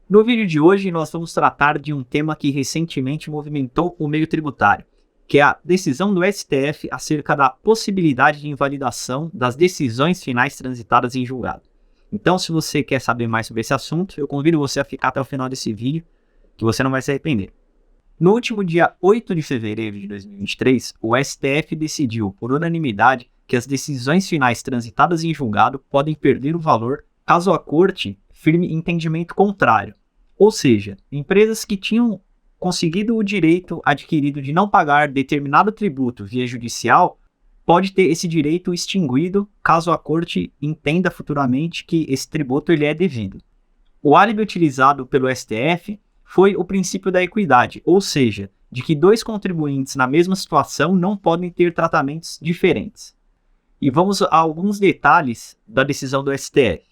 No vídeo de hoje, nós vamos tratar de um tema que recentemente movimentou o meio tributário, que é a decisão do STF acerca da possibilidade de invalidação das decisões finais transitadas em julgado. Então, se você quer saber mais sobre esse assunto, eu convido você a ficar até o final desse vídeo, que você não vai se arrepender. No último dia 8 de fevereiro de 2023, o STF decidiu, por unanimidade, que as decisões finais transitadas em julgado podem perder o valor caso a Corte firme entendimento contrário. Ou seja, empresas que tinham conseguido o direito adquirido de não pagar determinado tributo via judicial, pode ter esse direito extinguido caso a Corte entenda futuramente que esse tributo ele é devido. O álibi utilizado pelo STF foi o princípio da equidade, ou seja, de que dois contribuintes na mesma situação não podem ter tratamentos diferentes. E vamos a alguns detalhes da decisão do STF.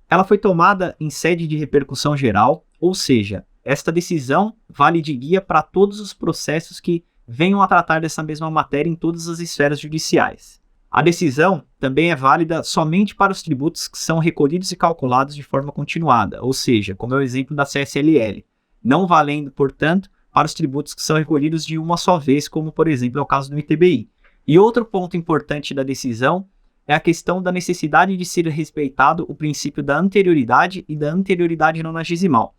Ela foi tomada em sede de repercussão geral, ou seja, esta decisão vale de guia para todos os processos que venham a tratar dessa mesma matéria em todas as esferas judiciais. A decisão também é válida somente para os tributos que são recolhidos e calculados de forma continuada, ou seja, como é o exemplo da CSLL, não valendo, portanto, para os tributos que são recolhidos de uma só vez, como por exemplo é o caso do ITBI. E outro ponto importante da decisão é a questão da necessidade de ser respeitado o princípio da anterioridade e da anterioridade nonagesimal.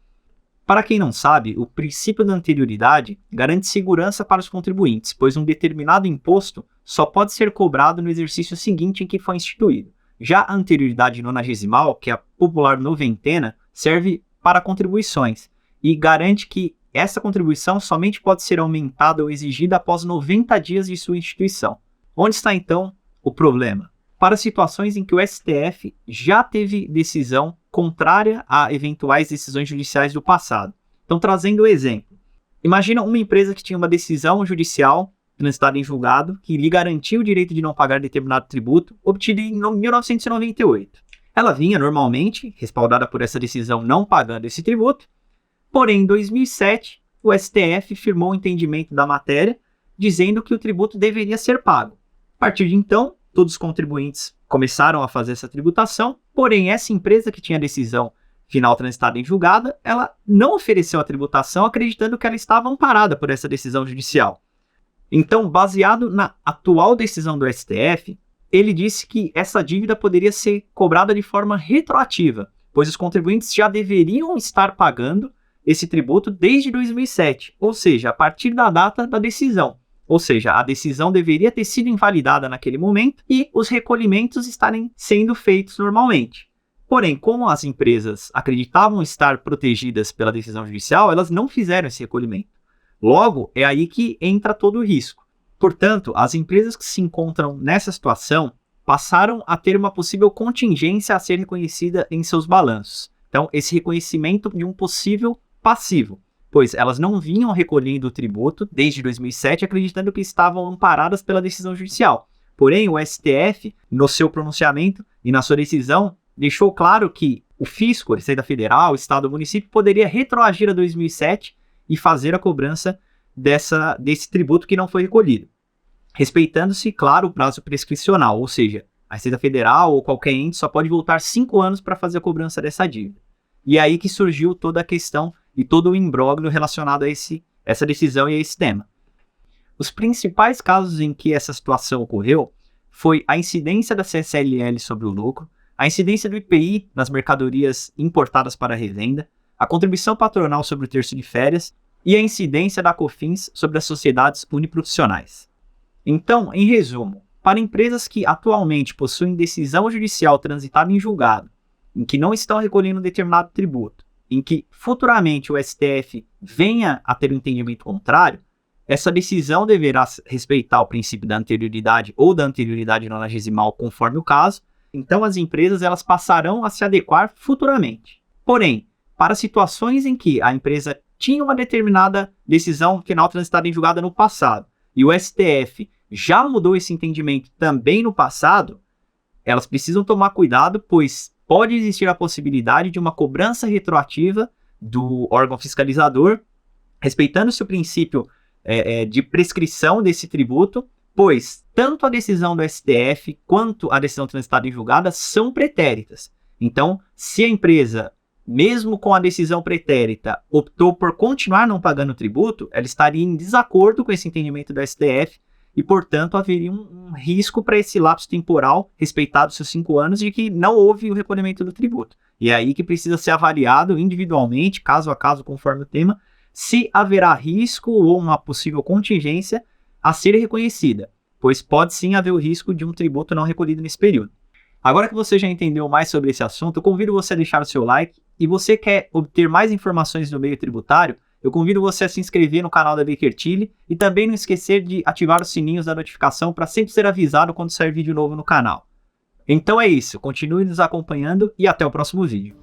Para quem não sabe, o princípio da anterioridade garante segurança para os contribuintes, pois um determinado imposto só pode ser cobrado no exercício seguinte em que foi instituído. Já a anterioridade nonagesimal, que é a popular noventena, serve para contribuições e garante que essa contribuição somente pode ser aumentada ou exigida após 90 dias de sua instituição. Onde está então o problema? Para situações em que o STF já teve decisão contrária a eventuais decisões judiciais do passado. Então, trazendo o exemplo. Imagina uma empresa que tinha uma decisão judicial transitada em julgado que lhe garantia o direito de não pagar determinado tributo, obtido em 1998. Ela vinha normalmente, respaldada por essa decisão não pagando esse tributo, porém, em 2007, o STF firmou o entendimento da matéria, dizendo que o tributo deveria ser pago. A partir de então, todos os contribuintes começaram a fazer essa tributação, porém essa empresa que tinha a decisão final transitada em julgada, ela não ofereceu a tributação acreditando que ela estava amparada por essa decisão judicial. Então, baseado na atual decisão do STF, ele disse que essa dívida poderia ser cobrada de forma retroativa, pois os contribuintes já deveriam estar pagando esse tributo desde 2007, ou seja, a partir da data da decisão. Ou seja, a decisão deveria ter sido invalidada naquele momento e os recolhimentos estarem sendo feitos normalmente. Porém, como as empresas acreditavam estar protegidas pela decisão judicial, elas não fizeram esse recolhimento. Logo, é aí que entra todo o risco. Portanto, as empresas que se encontram nessa situação passaram a ter uma possível contingência a ser reconhecida em seus balanços. Então, esse reconhecimento de um possível passivo, pois elas não vinham recolhendo o tributo desde 2007, acreditando que estavam amparadas pela decisão judicial. Porém, o STF, no seu pronunciamento e na sua decisão, deixou claro que o fisco, a Receita Federal, o Estado ou o município, poderia retroagir a 2007 e fazer a cobrança desse tributo que não foi recolhido, respeitando-se, claro, o prazo prescricional, ou seja, a Receita Federal ou qualquer ente só pode voltar 5 anos para fazer a cobrança dessa dívida. E é aí que surgiu toda a questão e todo o imbróglio relacionado a essa decisão e a esse tema. Os principais casos em que essa situação ocorreu foi a incidência da CSLL sobre o lucro, a incidência do IPI nas mercadorias importadas para revenda, a contribuição patronal sobre o terço de férias e a incidência da COFINS sobre as sociedades uniprofissionais. Então, em resumo, para empresas que atualmente possuem decisão judicial transitada em julgado, em que não estão recolhendo determinado tributo, em que futuramente o STF venha a ter um entendimento contrário, essa decisão deverá respeitar o princípio da anterioridade ou da anterioridade nonagesimal conforme o caso, então as empresas elas passarão a se adequar futuramente. Porém, para situações em que a empresa tinha uma determinada decisão final transitada em julgado no passado e o STF já mudou esse entendimento também no passado, elas precisam tomar cuidado, pois pode existir a possibilidade de uma cobrança retroativa do órgão fiscalizador respeitando-se o princípio de prescrição desse tributo, pois tanto a decisão do STF quanto a decisão transitada em julgada são pretéritas. Então, se a empresa, mesmo com a decisão pretérita, optou por continuar não pagando o tributo, ela estaria em desacordo com esse entendimento do STF e, portanto, haveria um risco para esse lapso temporal, respeitado seus 5 anos, de que não houve o recolhimento do tributo. E é aí que precisa ser avaliado individualmente, caso a caso, conforme o tema, se haverá risco ou uma possível contingência a ser reconhecida, pois pode sim haver o risco de um tributo não recolhido nesse período. Agora que você já entendeu mais sobre esse assunto, eu convido você a deixar o seu like, e você quer obter mais informações do meio tributário, eu convido você a se inscrever no canal da Baker Tilly e também não esquecer de ativar os sininhos da notificação para sempre ser avisado quando sair vídeo novo no canal. Então é isso, continue nos acompanhando e até o próximo vídeo.